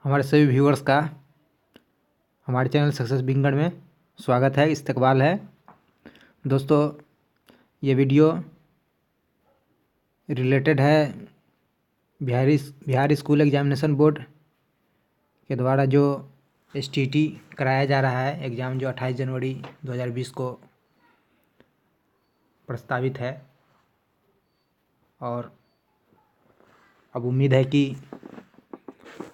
हमारे सभी व्यूअर्स का हमारे चैनल सक्सेस बिगनर में स्वागत है, इस्तकबाल है। दोस्तों, ये वीडियो रिलेटेड है बिहार स्कूल एग्जामिनेशन बोर्ड के द्वारा जो STT कराया जा रहा है एग्ज़ाम, जो 28 जनवरी 2020 को प्रस्तावित है। और अब उम्मीद है कि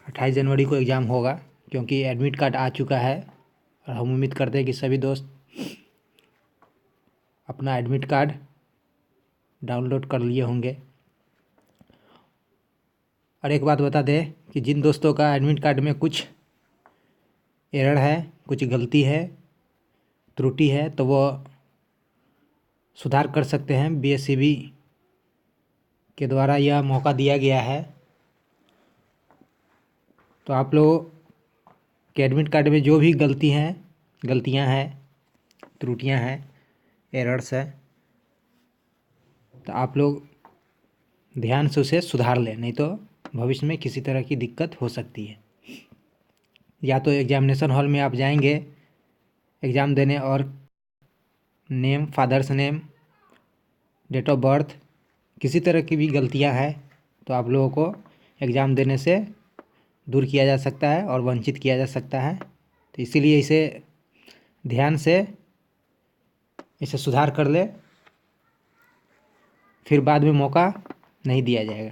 28 जनवरी को एग्ज़ाम होगा, क्योंकि एडमिट कार्ड आ चुका है। और हम उम्मीद करते हैं कि सभी दोस्त अपना एडमिट कार्ड डाउनलोड कर लिए होंगे। और एक बात बता दें कि जिन दोस्तों का एडमिट कार्ड में कुछ एरर है, कुछ गलती है, त्रुटि है, तो वो सुधार कर सकते हैं। BSCB के द्वारा यह मौका दिया गया है। तो आप लोगों के एडमिट कार्ड में जो भी गलतियां हैं, त्रुटियां हैं, एरर्स है, तो आप लोग ध्यान से उसे सुधार लें, नहीं तो भविष्य में किसी तरह की दिक्कत हो सकती है। या तो एग्जामिनेशन हॉल में आप जाएंगे एग्ज़ाम देने और name, father's name, date of birth, किसी तरह की भी गलतियां हैं तो आप लोगों को एग्ज़ाम देने से दूर किया जा सकता है और वंचित किया जा सकता है। तो इसीलिए इसे ध्यान से इसे सुधार कर ले, फिर बाद में मौका नहीं दिया जाएगा।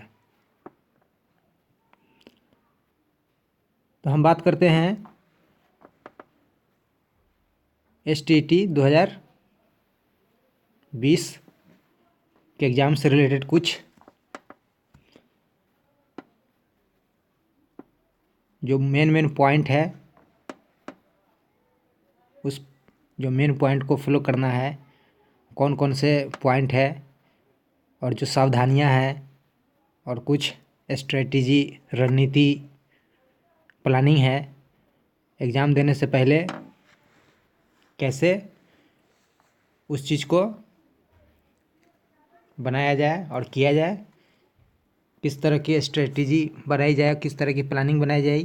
तो हम बात करते हैं STT 2020 के एग्ज़ाम से रिलेटेड कुछ जो मेन पॉइंट है, उस जो मेन पॉइंट को फॉलो करना है। कौन कौन से पॉइंट है और जो सावधानियां हैं और कुछ स्ट्रेटजी, रणनीति, प्लानिंग है एग्ज़ाम देने से पहले, कैसे उस चीज़ को बनाया जाए और किया जाए, किस तरह की स्ट्रेटजी बनाई जाए, किस तरह की प्लानिंग बनाई जाए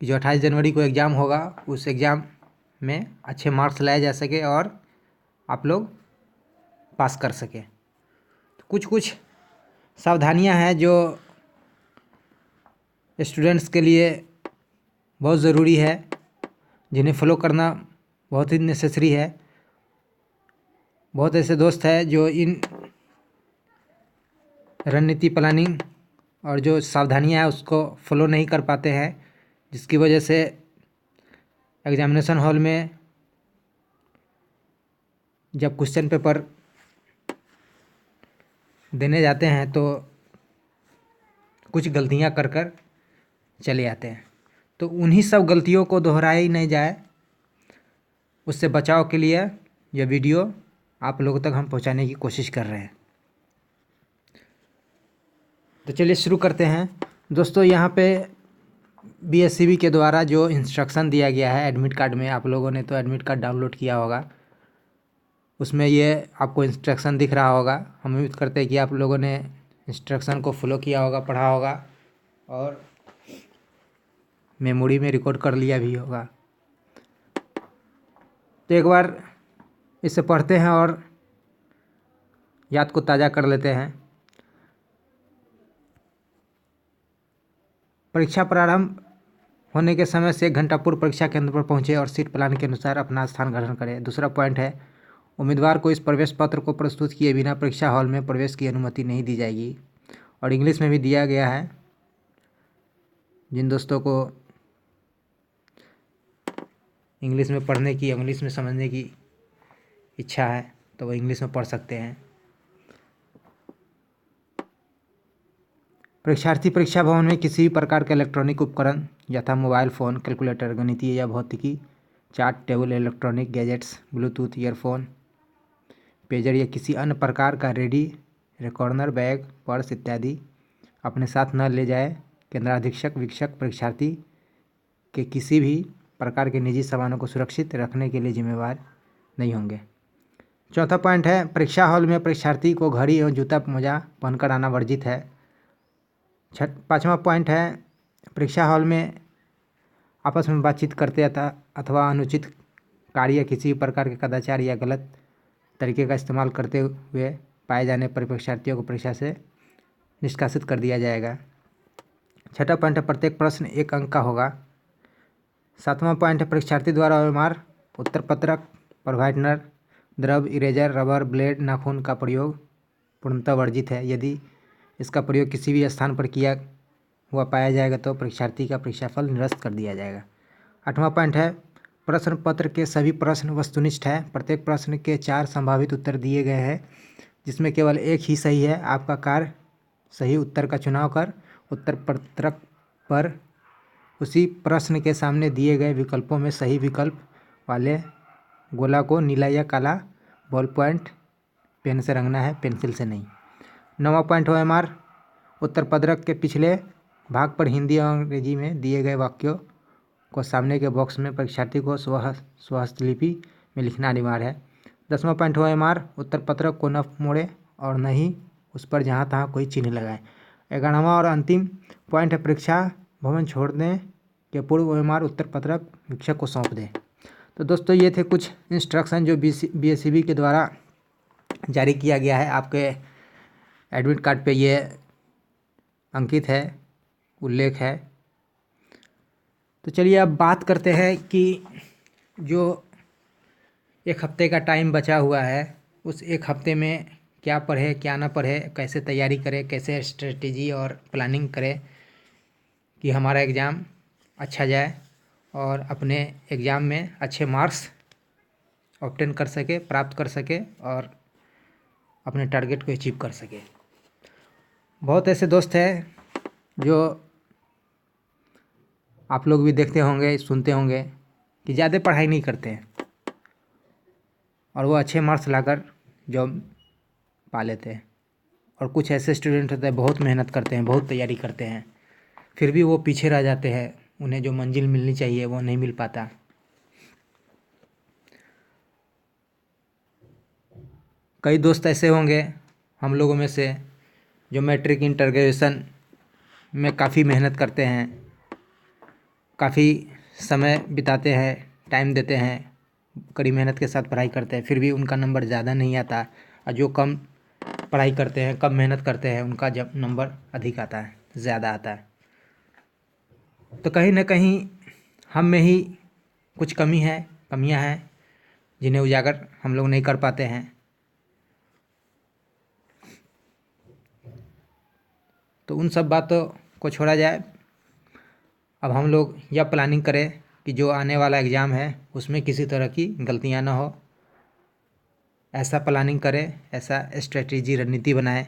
कि जो 28 जनवरी को एग्ज़ाम होगा उस एग्ज़ाम में अच्छे मार्क्स लाए जा सके और आप लोग पास कर सके। तो कुछ सावधानियां हैं जो स्टूडेंट्स के लिए बहुत ज़रूरी है, जिन्हें फॉलो करना बहुत ही नेसेसरी है। बहुत ऐसे दोस्त हैं जो इन रणनीति, प्लानिंग और जो सावधानियां हैं उसको फॉलो नहीं कर पाते हैं, जिसकी वजह से एग्ज़ामिनेशन हॉल में जब क्वेश्चन पेपर देने जाते हैं तो कुछ गलतियां कर चले आते हैं। तो उन्हीं सब गलतियों को दोहराई नहीं जाए, उससे बचाव के लिए यह वीडियो आप लोगों तक हम पहुंचाने की कोशिश कर रहे हैं। तो चलिए शुरू करते हैं। दोस्तों, यहाँ पे BSCB के द्वारा जो इंस्ट्रक्शन दिया गया है एडमिट कार्ड में, आप लोगों ने तो एडमिट कार्ड डाउनलोड किया होगा, उसमें ये आपको इंस्ट्रक्शन दिख रहा होगा। हम उम्मीद करते हैं कि आप लोगों ने इंस्ट्रक्शन को फॉलो किया होगा, पढ़ा होगा और मेमोरी में रिकॉर्ड कर लिया भी होगा। तो एक बार इसे पढ़ते हैं और याद को ताज़ा कर लेते हैं। परीक्षा प्रारंभ होने के समय से 1 घंटा पूर्व परीक्षा केंद्र पर पहुंचे और सीट प्लान के अनुसार अपना स्थान ग्रहण करें। दूसरा पॉइंट है, उम्मीदवार को इस प्रवेश पत्र को प्रस्तुत किए बिना परीक्षा हॉल में प्रवेश की अनुमति नहीं दी जाएगी। और इंग्लिश में भी दिया गया है। जिन दोस्तों को इंग्लिश में पढ़ने की, इंग्लिश में समझने की इच्छा है तो वो इंग्लिश में पढ़ सकते हैं। परीक्षार्थी परीक्षा भवन में किसी भी प्रकार के इलेक्ट्रॉनिक उपकरण यथा मोबाइल फ़ोन, कैलकुलेटर, गणितीय या भौतिकी chart table, electronic gadgets, Bluetooth earphone, pager या किसी अन्य प्रकार का रेडी रिकॉर्डर, बैग, पर्स इत्यादि अपने साथ न ले जाए। केंद्राधीक्षक वीक्षक परीक्षार्थी के किसी भी प्रकार के निजी सामानों को सुरक्षित रखने के लिए जिम्मेवार नहीं होंगे। चौथा पॉइंट है, परीक्षा हॉल में परीक्षार्थी को घड़ी एवं जूता मोजा पहनकर आना वर्जित है। पाँचवा पॉइंट है, परीक्षा हॉल में आपस में बातचीत करते अथवा अनुचित कार्य या किसी प्रकार के कदाचार या गलत तरीके का इस्तेमाल करते हुए पाए जाने पर परीक्षार्थियों को परीक्षा से निष्कासित कर दिया जाएगा। छठा पॉइंट है, प्रत्येक प्रश्न 1 अंक का होगा। सातवां पॉइंट है, परीक्षार्थी द्वारा ओएमआर, उत्तर पत्रक, प्रोवाइडनर, द्रव, इरेजर, रबर, ब्लेड, नाखून का प्रयोग पूर्णतः वर्जित है। यदि इसका प्रयोग किसी भी स्थान पर किया हुआ पाया जाएगा तो परीक्षार्थी का परीक्षाफल निरस्त कर दिया जाएगा। 8वां पॉइंट है, प्रश्न पत्र के सभी प्रश्न वस्तुनिष्ठ है। प्रत्येक प्रश्न के 4 संभावित उत्तर दिए गए हैं जिसमें केवल एक ही सही है। आपका कार्य सही उत्तर का चुनाव कर उत्तर पत्रक पर उसी प्रश्न के सामने दिए गए विकल्पों में सही विकल्प वाले गोला को नीला या काला बॉल पॉइंट पेन से रंगना है, पेंसिल से नहीं। 9वां पॉइंट OMR, उत्तर पत्रक के पिछले भाग पर हिंदी और अंग्रेजी में दिए गए वाक्यों को सामने के बॉक्स में परीक्षार्थी को स्वहस्तलिपि में लिखना अनिवार्य है। 10वां पॉइंट OMR, उत्तर पत्रक को न मोड़े और न ही उस पर जहाँ तहाँ कोई चिन्ह लगाए। 11वां और अंतिम पॉइंट है, परीक्षा भवन छोड़ने के पूर्व OMR उत्तर पत्रक शिक्षक को सौंप दें। तो दोस्तों ये थे कुछ इंस्ट्रक्शन जो BSEB के द्वारा जारी किया गया है। आपके एडमिट कार्ड पे ये अंकित है, उल्लेख है। तो चलिए अब बात करते हैं कि जो 1 हफ्ते का टाइम बचा हुआ है उस 1 हफ्ते में क्या पढ़े क्या ना पढ़े, कैसे तैयारी करें, कैसे स्ट्रेटेजी और प्लानिंग करें कि हमारा एग्ज़ाम अच्छा जाए और अपने एग्ज़ाम में अच्छे मार्क्स ऑब्टेन कर सके, प्राप्त कर सके और अपने टारगेट को अचीव कर सके। बहुत ऐसे दोस्त हैं जो आप लोग भी देखते होंगे, सुनते होंगे कि ज़्यादा पढ़ाई नहीं करते हैं और वो अच्छे मार्क्स लाकर जॉब पा लेते हैं। और कुछ ऐसे स्टूडेंट होते हैं बहुत मेहनत करते हैं, बहुत तैयारी करते हैं, फिर भी वो पीछे रह जाते हैं। उन्हें जो मंजिल मिलनी चाहिए वो नहीं मिल पाता। कई दोस्त ऐसे होंगे हम लोगों में से जो मैट्रिक इंटर ग्रेजुएशन में काफ़ी मेहनत करते हैं, काफ़ी समय बिताते हैं, टाइम देते हैं, कड़ी मेहनत के साथ पढ़ाई करते हैं, फिर भी उनका नंबर ज़्यादा नहीं आता। और जो कम पढ़ाई करते हैं, कम मेहनत करते हैं, उनका जब नंबर अधिक आता है, ज़्यादा आता है। तो कहीं ना कहीं हम में ही कुछ कमियां हैं जिन्हें उजागर हम लोग नहीं कर पाते हैं। तो उन सब बातों को छोड़ा जाए। अब हम लोग यह प्लानिंग करें कि जो आने वाला एग्ज़ाम है उसमें किसी तरह की गलतियां ना हो, ऐसा प्लानिंग करें, ऐसा स्ट्रेटेजी रणनीति बनाएं।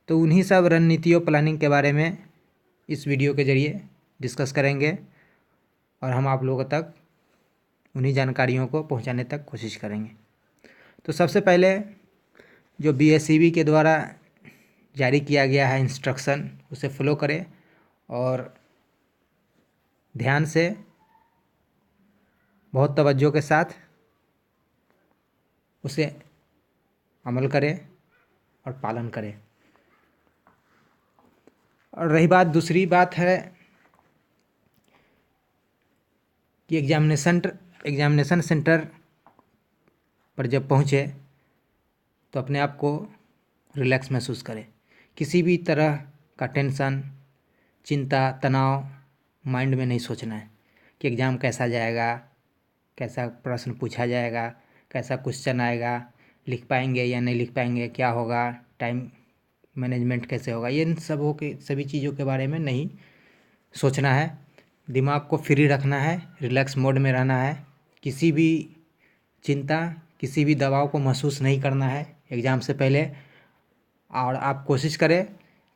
तो उन्हीं सब रणनीतियों प्लानिंग के बारे में इस वीडियो के ज़रिए डिस्कस करेंगे और हम आप लोगों तक उन्हीं जानकारियों को पहुंचाने तक कोशिश करेंगे। तो सबसे पहले जो BSEB के द्वारा जारी किया गया है इंस्ट्रक्शन, उसे फॉलो करें और ध्यान से, बहुत तवज्जो के साथ उसे अमल करें और पालन करें। और रही बात, दूसरी बात है कि एग्जामिनेशन सेंटर पर जब पहुँचे तो अपने आप को रिलैक्स महसूस करें। किसी भी तरह का टेंशन, चिंता, तनाव माइंड में नहीं सोचना है कि एग्ज़ाम कैसा जाएगा, कैसा प्रश्न पूछा जाएगा, कैसा क्वेश्चन आएगा, लिख पाएंगे या नहीं लिख पाएंगे, क्या होगा, टाइम मैनेजमेंट कैसे होगा। ये इन सभी चीज़ों के बारे में नहीं सोचना है। दिमाग को फ्री रखना है, रिलैक्स मोड में रहना है। किसी भी चिंता, किसी भी दबाव को महसूस नहीं करना है एग्ज़ाम से पहले। और आप कोशिश करें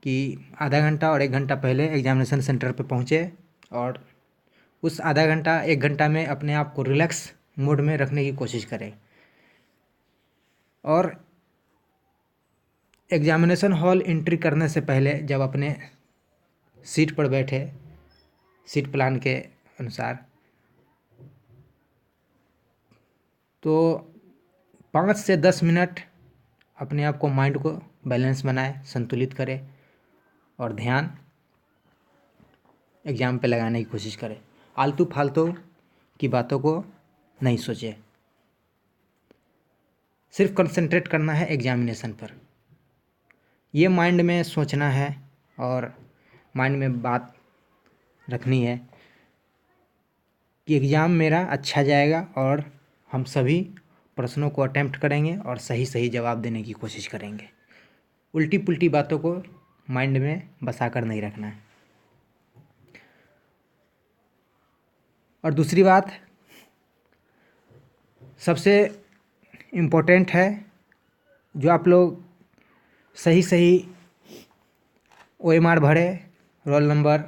कि आधा घंटा और 1 घंटा पहले एग्जामिनेशन सेंटर पर पहुँचे और उस आधा घंटा 1 घंटा में अपने आप को रिलैक्स मोड में रखने की कोशिश करें। और एग्जामिनेशन हॉल एंट्री करने से पहले जब अपने सीट पर बैठे, सीट प्लान के अनुसार, तो 5 से 10 मिनट अपने आप को, माइंड को बैलेंस बनाए, संतुलित करें और ध्यान एग्ज़ाम पे लगाने की कोशिश करें। आलतू फालतू की बातों को नहीं सोचें, सिर्फ कंसंट्रेट करना है एग्जामिनेशन पर। ये माइंड में सोचना है और माइंड में बात रखनी है कि एग्ज़ाम मेरा अच्छा जाएगा और हम सभी प्रश्नों को अटेम्प्ट करेंगे और सही सही जवाब देने की कोशिश करेंगे। उल्टी पुल्टी बातों को माइंड में बसा कर नहीं रखना है। और दूसरी बात सबसे इम्पोर्टेंट है, जो आप लोग सही सही OMR भरे, रोल नंबर,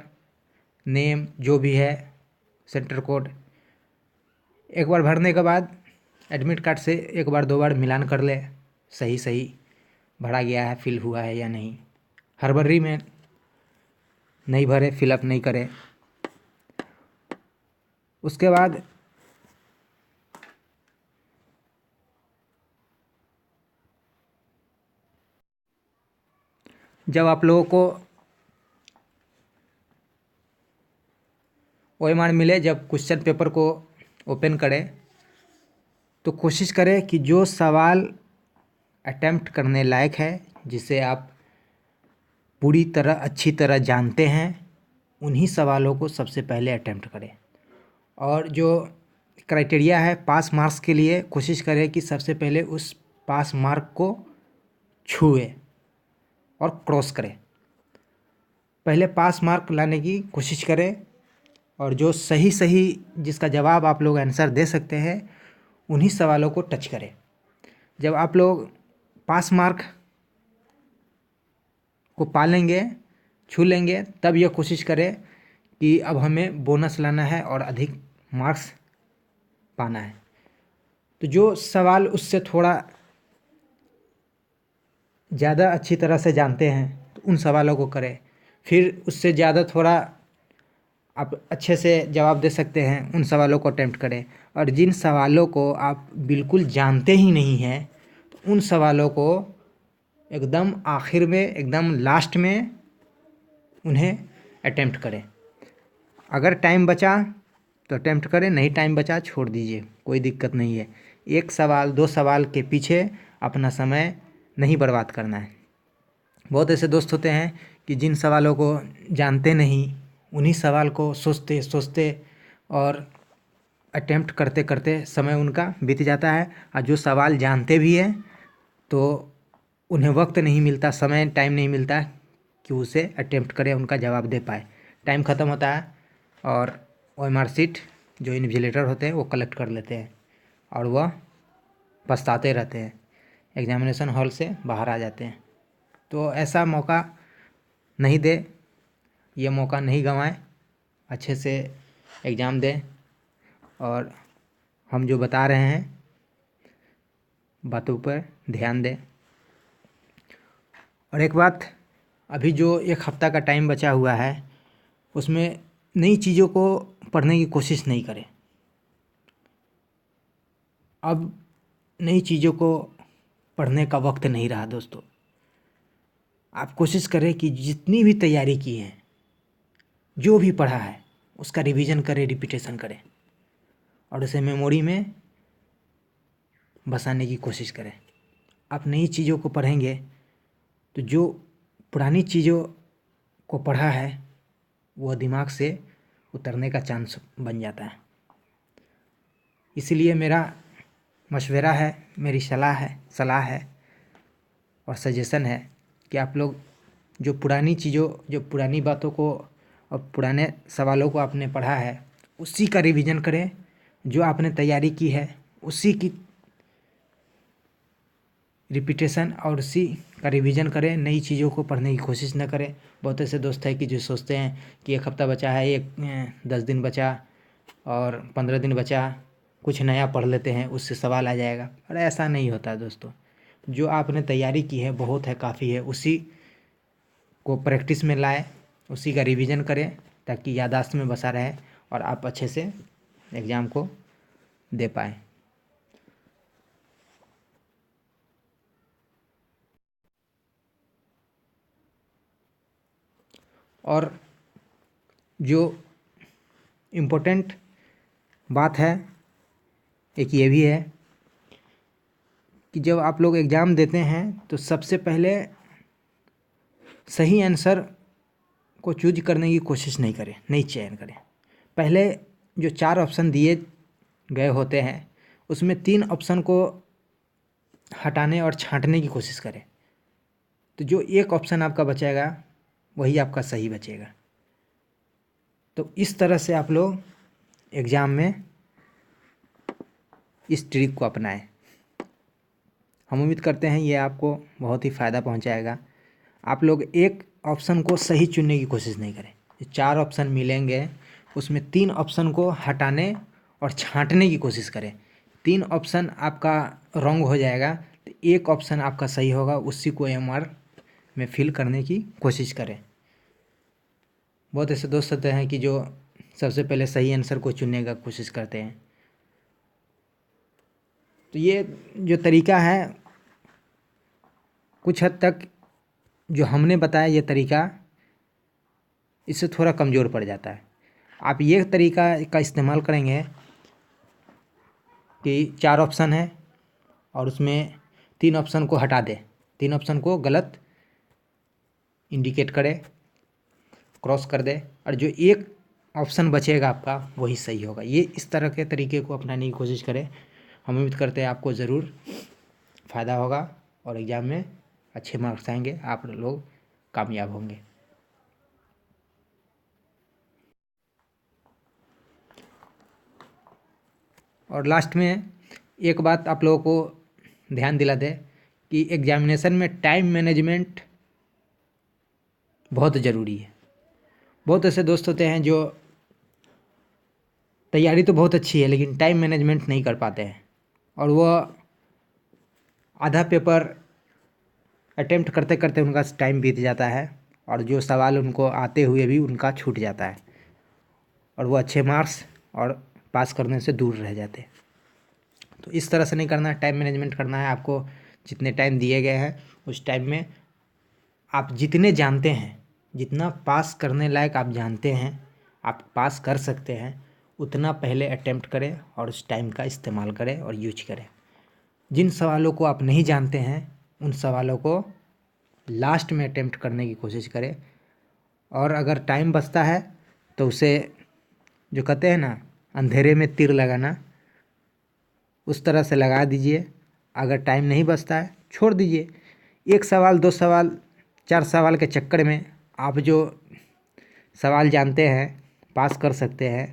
नेम जो भी है, सेंटर कोड, एक बार भरने के बाद एडमिट कार्ड से एक बार दो बार मिलान कर ले, सही सही भरा गया है, फिल हुआ है या नहीं। हड़बड़ी में नहीं भरे, फिलअप नहीं करें। उसके बाद जब आप लोगों को OMR मिले, जब क्वेश्चन पेपर को ओपन करें तो कोशिश करें कि जो सवाल अटेम्प्ट करने लायक है, जिसे आप पूरी तरह अच्छी तरह जानते हैं, उन्हीं सवालों को सबसे पहले अटेम्प्ट करें। और जो क्राइटेरिया है पास मार्क्स के लिए, कोशिश करें कि सबसे पहले उस पास मार्क को छुए और क्रॉस करें। पहले पास मार्क लाने की कोशिश करें और जो सही सही जिसका जवाब आप लोग आंसर दे सकते हैं, उन्हीं सवालों को टच करें। जब आप लोग पास मार्क को पा लेंगे, छू लेंगे, तब यह कोशिश करें कि अब हमें बोनस लाना है और अधिक मार्क्स पाना है। तो जो सवाल उससे थोड़ा ज़्यादा अच्छी तरह से जानते हैं तो उन सवालों को करें। फिर उससे ज़्यादा थोड़ा आप अच्छे से जवाब दे सकते हैं, उन सवालों को अटेम्प्ट करें। और जिन सवालों को आप बिल्कुल जानते ही नहीं हैं, तो उन सवालों को एकदम आखिर में, एकदम लास्ट में उन्हें अटेम्प्ट करें। अगर टाइम बचा तो अटेम्प्ट करें, नहीं टाइम बचा छोड़ दीजिए, कोई दिक्कत नहीं है। एक सवाल दो सवाल के पीछे अपना समय नहीं बर्बाद करना है। बहुत ऐसे दोस्त होते हैं कि जिन सवालों को जानते नहीं, उन्हीं सवाल को सोचते सोचते और अटेम्प्ट करते करते समय उनका बीत जाता है। और जो सवाल जानते भी हैं तो उन्हें वक्त नहीं मिलता, समय टाइम नहीं मिलता कि उसे अटेम्प्ट करें, उनका जवाब दे पाए। टाइम ख़त्म होता है और OMR शीट जो इन्विजिलेटर होते हैं वो कलेक्ट कर लेते हैं और वह पछताते रहते हैं, एग्जामिनेशन हॉल से बाहर आ जाते हैं। तो ऐसा मौका नहीं दे, ये मौका नहीं गंवाएं, अच्छे से एग्ज़ाम दें और हम जो बता रहे हैं बातों पर ध्यान दें। और एक बात, अभी जो एक हफ़्ता का टाइम बचा हुआ है उसमें नई चीज़ों को पढ़ने की कोशिश नहीं करें। अब नई चीज़ों को पढ़ने का वक्त नहीं रहा दोस्तों। आप कोशिश करें कि जितनी भी तैयारी की है, जो भी पढ़ा है, उसका रिवीजन करें, रिपीटेशन करें और उसे मेमोरी में बसाने की कोशिश करें। आप नई चीज़ों को पढ़ेंगे तो जो पुरानी चीज़ों को पढ़ा है वह दिमाग से उतरने का चांस बन जाता है। इसीलिए मेरा मशवरा है, मेरी सलाह है और सजेशन है कि आप लोग जो पुरानी चीज़ों, जो पुरानी बातों को और पुराने सवालों को आपने पढ़ा है, उसी का रिवीजन करें। जो आपने तैयारी की है उसी की रिपीटेशन और उसी का रिवीजन करें, नई चीज़ों को पढ़ने की कोशिश न करें। बहुत ऐसे दोस्त हैं कि जो सोचते हैं कि एक हफ़्ता बचा है, 10 दिन बचा और 15 दिन बचा, कुछ नया पढ़ लेते हैं, उससे सवाल आ जाएगा। और ऐसा नहीं होता दोस्तों। जो आपने तैयारी की है बहुत है, काफ़ी है, उसी को प्रैक्टिस में लाएं, उसी का रिवीजन करें ताकि याददाश्त में बसा रहे और आप अच्छे से एग्ज़ाम को दे पाएँ। और जो इम्पोर्टेंट बात है एक ये भी है कि जब आप लोग एग्ज़ाम देते हैं तो सबसे पहले सही आंसर को चूज करने की कोशिश नहीं करें, नहीं चयन करें। पहले जो 4 ऑप्शन दिए गए होते हैं उसमें 3 ऑप्शन को हटाने और छांटने की कोशिश करें, तो जो एक ऑप्शन आपका बचेगा वही आपका सही बचेगा। तो इस तरह से आप लोग एग्ज़ाम में इस ट्रिक को अपनाएं। हम उम्मीद करते हैं ये आपको बहुत ही फ़ायदा पहुंचाएगा। आप लोग एक ऑप्शन को सही चुनने की कोशिश नहीं करें। 4 ऑप्शन मिलेंगे उसमें 3 ऑप्शन को हटाने और छांटने की कोशिश करें। 3 ऑप्शन आपका रॉन्ग हो जाएगा तो एक ऑप्शन आपका सही होगा, उसी को एमआर में फिल करने की कोशिश करें। बहुत ऐसे दोस्त होते हैं कि जो सबसे पहले सही आंसर को चुनने का कोशिश करते हैं। तो ये जो तरीका है कुछ हद तक जो हमने बताया ये तरीका इससे थोड़ा कमज़ोर पड़ जाता है। आप ये तरीका का इस्तेमाल करेंगे कि 4 ऑप्शन है और उसमें 3 ऑप्शन को हटा दें, 3 ऑप्शन को गलत इंडिकेट करें, क्रॉस कर दे, और जो एक ऑप्शन बचेगा आपका वही सही होगा। ये इस तरह के तरीके को अपनाने की कोशिश करें। हम उम्मीद करते हैं आपको ज़रूर फ़ायदा होगा और एग्ज़ाम में अच्छे मार्क्स आएंगे, आप लोग कामयाब होंगे। और लास्ट में एक बात आप लोगों को ध्यान दिला दें कि एग्जामिनेशन में टाइम मैनेजमेंट बहुत ज़रूरी है। बहुत ऐसे दोस्त होते हैं जो तैयारी तो बहुत अच्छी है लेकिन टाइम मैनेजमेंट नहीं कर पाते हैं और वह आधा पेपर अटेम्प्ट करते करते उनका टाइम बीत जाता है और जो सवाल उनको आते हुए भी उनका छूट जाता है और वो अच्छे मार्क्स और पास करने से दूर रह जाते हैं। तो इस तरह से नहीं करना है, टाइम मैनेजमेंट करना है आपको। जितने टाइम दिए गए हैं उस टाइम में आप जितने जानते हैं, जितना पास करने लायक आप जानते हैं आप पास कर सकते हैं, उतना पहले अटेम्प्ट करें और उस टाइम का इस्तेमाल करें और यूज करें। जिन सवालों को आप नहीं जानते हैं उन सवालों को लास्ट में अटेम्प्ट करने की कोशिश करें और अगर टाइम बचता है तो उसे जो कहते हैं ना अंधेरे में तीर लगाना, उस तरह से लगा दीजिए। अगर टाइम नहीं बचता है छोड़ दीजिए। 1 सवाल 2 सवाल 4 सवाल के चक्कर में आप जो सवाल जानते हैं पास कर सकते हैं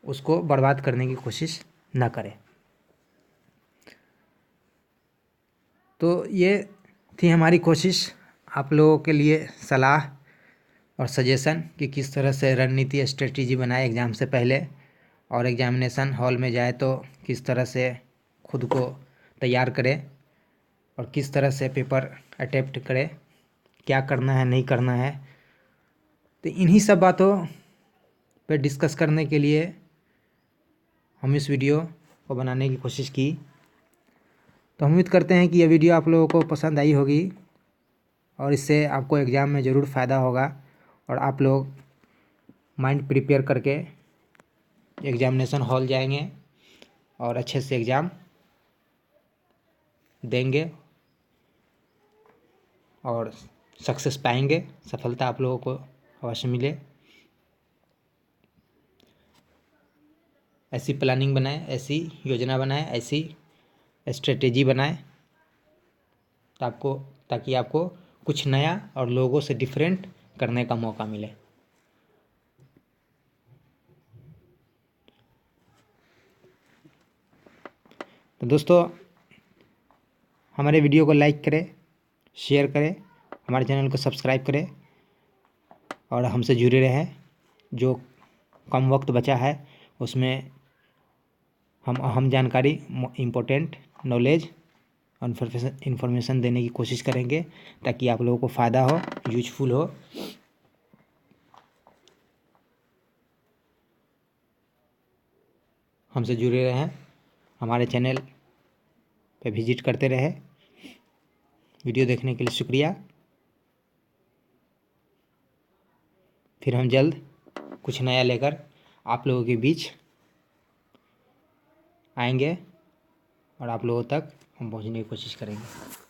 उसको बर्बाद करने की कोशिश ना करें। तो ये थी हमारी कोशिश आप लोगों के लिए सलाह और सजेशन कि किस तरह से रणनीति स्ट्रेटजी बनाए एग्ज़ाम से पहले और एग्जामिनेशन हॉल में जाए तो किस तरह से खुद को तैयार करें और किस तरह से पेपर अटेम्प्ट करें, क्या करना है नहीं करना है। तो इन्हीं सब बातों पर डिस्कस करने के लिए हम इस वीडियो को बनाने की कोशिश की। तो हम उम्मीद करते हैं कि यह वीडियो आप लोगों को पसंद आई होगी और इससे आपको एग्ज़ाम में ज़रूर फ़ायदा होगा और आप लोग माइंड प्रिपेयर करके एग्जामिनेशन हॉल जाएंगे और अच्छे से एग्ज़ाम देंगे और सक्सेस पाएंगे, सफलता आप लोगों को अवश्य मिले। ऐसी प्लानिंग बनाएं, ऐसी योजना बनाएं, ऐसी स्ट्रेटेजी बनाएं ताकि आपको कुछ नया और लोगों से डिफरेंट करने का मौका मिले। तो दोस्तों हमारे वीडियो को लाइक करें, शेयर करें, हमारे चैनल को सब्सक्राइब करें और हमसे जुड़े रहें। जो कम वक्त बचा है उसमें हम अहम जानकारी, इम्पोर्टेंट नॉलेज और इन्फॉर्मेशन देने की कोशिश करेंगे ताकि आप लोगों को फ़ायदा हो, यूजफुल हो। हमसे जुड़े रहें, हमारे चैनल पे विजिट करते रहें। वीडियो देखने के लिए शुक्रिया। फिर हम जल्द कुछ नया लेकर आप लोगों के बीच आएंगे और आप लोगों तक हम पहुंचने की कोशिश करेंगे।